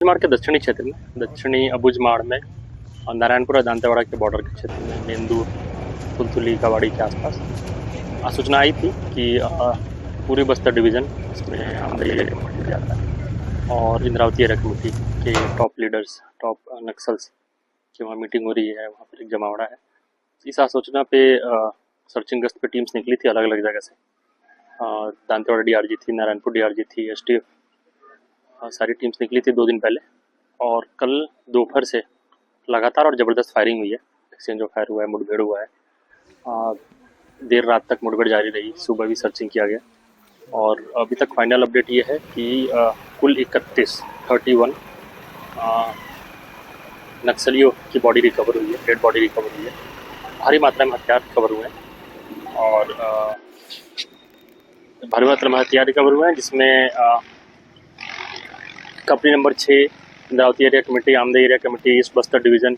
अबुझमाड़ के दक्षिणी क्षेत्र में, दक्षिणी अबुझमाड़ में और नारायणपुर और दांतेवाड़ा के बॉर्डर के क्षेत्र में नेंदूर, तुलतुली, कवाड़ी के आसपास सूचना आई थी कि पूर्वी बस्तर डिवीज़न इसमें आमदई एरिया कमेटी जाता है और इंद्रावती एरिया कमेटी के टॉप लीडर्स, टॉप नक्सल्स की वहाँ मीटिंग हो रही है, वहाँ पर एक जमावड़ा है। इस सूचना पे सर्चिंग गश्त पे टीम्स निकली थी अलग अलग जगह से। दांतेवाड़ा डीआरजी थी, नारायणपुर डीआरजी थी, एसटीएफ, सारी टीम्स निकली थी 2 दिन पहले। और कल दोपहर से लगातार और ज़बरदस्त फायरिंग हुई है, एक्सचेंज ऑफ फायर हुआ है, मुठभेड़ हुआ है। देर रात तक मुठभेड़ जारी रही, सुबह भी सर्चिंग किया गया और अभी तक फाइनल अपडेट ये है कि कुल 31 नक्सलियों की बॉडी रिकवर हुई है, डेड बॉडी रिकवर हुई है। भारी मात्रा में हथियार रिकवर हुए हैं और भारी मात्रा में हथियार रिकवर हुए हैं, जिसमें company number 6 Indravati area committee, Amdai area committee, east Bastar division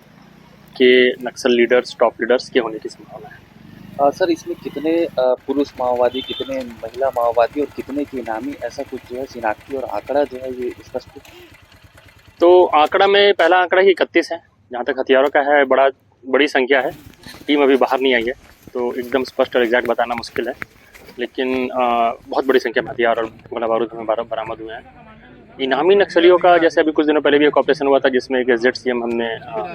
के नक्सल लीडर्स, टॉप लीडर्स के होने की संभावना है। सर, इसमें कितने पुरुष माओवादी, कितने महिला माओवादी और कितने की इनामी, ऐसा कुछ जो है शिनाख्ती और आंकड़ा जो है ये स्पष्ट? तो आंकड़ा में पहला आंकड़ा ही 31 है, जहाँ तक हथियारों का है बड़ी संख्या है। टीम अभी बाहर नहीं आई है तो एकदम स्पष्ट और एग्जैक्ट बताना मुश्किल है, लेकिन बहुत बड़ी संख्या में हथियार और गोला बारूद हमें बरामद हुए हैं। इनामी नक्सलियों का जैसे अभी कुछ दिनों पहले भी एक ऑपरेशन हुआ था जिसमें एक एसजेडसीएम हमने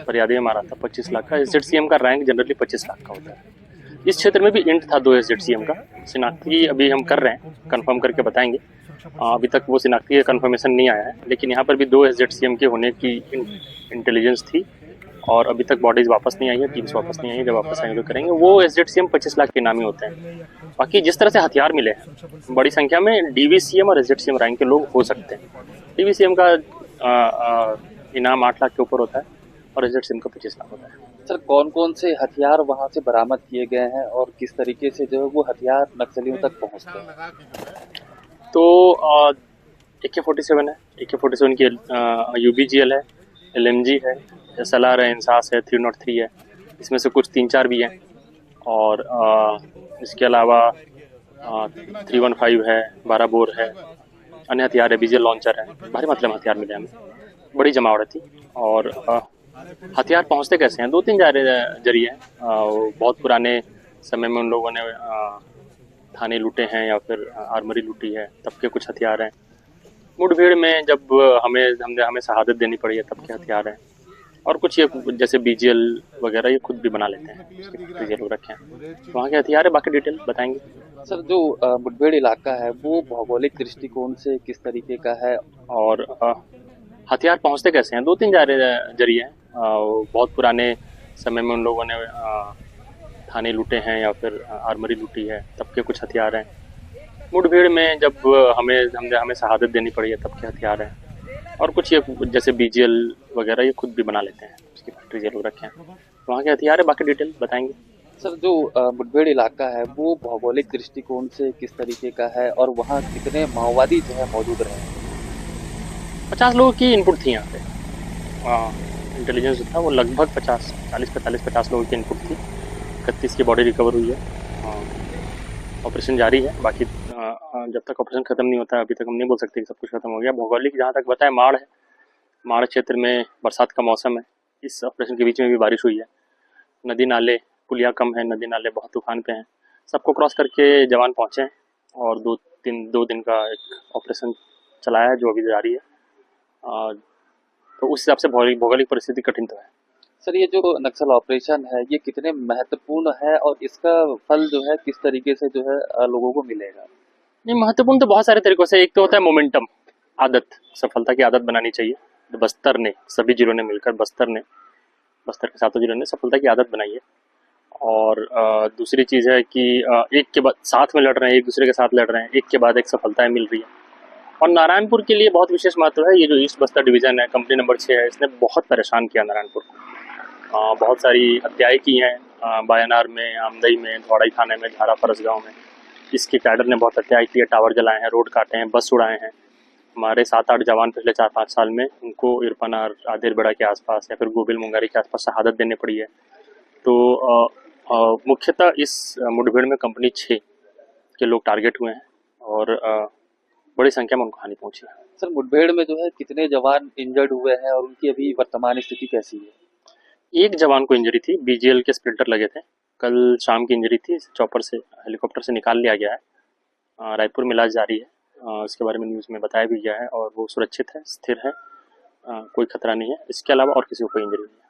फरियादी में मारा था 25 लाख का। एसजेडसीएम का रैंक जनरली 25 लाख का होता है। इस क्षेत्र में भी इंट था 2 एसजेडसीएम का। शिनाख्ती अभी हम कर रहे हैं, कंफर्म करके बताएंगे। अभी तक वो शिनाख्ती कंफर्मेशन नहीं आया है, लेकिन यहाँ पर भी 2 एसजेडसीएम के होने की इंटेलिजेंस थी और अभी तक बॉडीज वापस नहीं आई है, टीम्स वापस नहीं आई है। जब वापस आएंगे तो करेंगे। वो एसजेडसीएम 25 लाख के इनामी होते हैं। बाकी जिस तरह से हथियार मिले हैं बड़ी संख्या में डीवीसीएम और एसजेडसीएम रैंक के लोग हो सकते हैं। डीवीसीएम का इनाम 8 लाख के ऊपर होता है और एसजेडसीएम का 25 लाख होता है। सर, कौन कौन से हथियार वहां से बरामद किए गए हैं और किस तरीके से जो है वो हथियार नक्सलियों तक पहुंचते हैं? तो AK-47 है, AK-47 की UBGL है, LMG है, SLR है, इंसास है, 303 है। इसमें से कुछ 3-4 भी हैं और इसके अलावा 315 है, 12 बोर है, अन्य हथियार है, BGL लॉन्चर है। भारी मात्रा में हथियार मिले हमें, बड़ी जमावट थी। और हथियार पहुंचते कैसे हैं? 2-3 जरिए हैं। बहुत पुराने समय में उन लोगों ने थाने लूटे हैं या फिर आर्मरी लूटी है, तब के कुछ हथियार हैं। मुठभेड़ में जब हमें शहादत देनी पड़ी है तब के हथियार हैं। और कुछ ये जैसे BGL वगैरह ये खुद भी बना लेते हैं, उसके लोग रखे हैं। वहाँ के हथियार है, बाकी डिटेल बताएंगे। सर, जो मुठभेड़ इलाका है वो भौगोलिक दृष्टिकोण से किस तरीके का है? और हथियार पहुंचते कैसे हैं? 2-3 जरिए हैं। बहुत पुराने समय में उन लोगों ने थाने लूटे हैं या फिर आर्मरी लूटी है, तब के कुछ हथियार हैं। मुठभेड़ में जब हमें शहादत देनी पड़ी है तब के हथियार हैं। और कुछ ये जैसे BGL वगैरह ये खुद भी बना लेते हैं, उसकी फैक्ट्री ये लोग रखे हैं। वहाँ के हथियार है, बाकी डिटेल बताएंगे। सर, जो मुठभेड़ इलाका है वो भौगोलिक दृष्टिकोण से किस तरीके का है और वहाँ कितने माओवादी जो है मौजूद रहे हैं? 50 लोगों की इनपुट थी यहाँ पे। इंटेलिजेंस जो था वो लगभग 40-45-50 लोगों की इनपुट थी। 31 की बॉडी रिकवर हुई है। ऑपरेशन जारी है। बाकी जब तक ऑपरेशन खत्म नहीं होता अभी तक हम नहीं बोल सकते कि सब कुछ खत्म हो गया। भौगोलिक जहाँ तक बताया माड़ है, माड़ क्षेत्र में बरसात का मौसम है। इस ऑपरेशन के बीच में भी बारिश हुई है। नदी नाले, पुलिया कम है, नदी नाले बहुत तूफान पे हैं। सबको क्रॉस करके जवान पहुँचे हैं और 2 दिन का एक ऑपरेशन चलाया है जो अभी जारी है। तो उस हिसाब से भौगोलिक परिस्थिति कठिन तो है। सर, ये जो नक्सल ऑपरेशन है ये कितने महत्वपूर्ण है और इसका फल जो है किस तरीके से जो है लोगों को मिलेगा? नहीं, महत्वपूर्ण तो बहुत सारे तरीकों से। एक तो होता है मोमेंटम, आदत, सफलता की आदत बनानी चाहिए। तो बस्तर ने, सभी जिलों ने मिलकर, बस्तर के 7 जिलों ने सफलता की आदत बनाई है। और दूसरी चीज़ है कि एक के बाद साथ में लड़ रहे हैं, एक दूसरे के साथ लड़ रहे हैं, एक के बाद एक सफलताएं मिल रही है। और नारायणपुर के लिए बहुत विशेष महत्व है। ये जो ईस्ट बस्तर डिवीज़न है, कंपनी नंबर 6 है, इसने बहुत परेशान किया नारायणपुर को। बहुत सारी हत्याएं की हैं बायनार में, आमदई में, धौड़ाई थाने में, धारा फरस गाँव में। इसके कैडर ने बहुत हत्याएं की है, टावर जलाए हैं, रोड काटे हैं, बस उड़ाए हैं। हमारे 7-8 जवान पिछले 4-5 साल में उनको इरपनार, आदेरबेड़ा के आसपास या फिर गोबिल मुंगारी के आसपास शहादत देनी पड़ी है। तो मुख्यतः इस मुठभेड़ में कंपनी 6 के लोग टारगेट हुए हैं और बड़ी संख्या में उनको हानि पहुंची है। सर मुठभेड़ में जो है कितने जवान इंजर्ड हुए हैं और उनकी अभी वर्तमान स्थिति कैसी है? एक जवान को इंजरी थी, बीजीएल के स्प्लिंटर लगे थे। कल शाम की इंजरी थी, चॉपर से हेलीकॉप्टर से निकाल लिया गया है। रायपुर में इलाज जारी है। इसके बारे में न्यूज़ में बताया भी गया है और वो सुरक्षित है, स्थिर है। कोई खतरा नहीं है। इसके अलावा और किसी को कोई इंजरी नहीं है।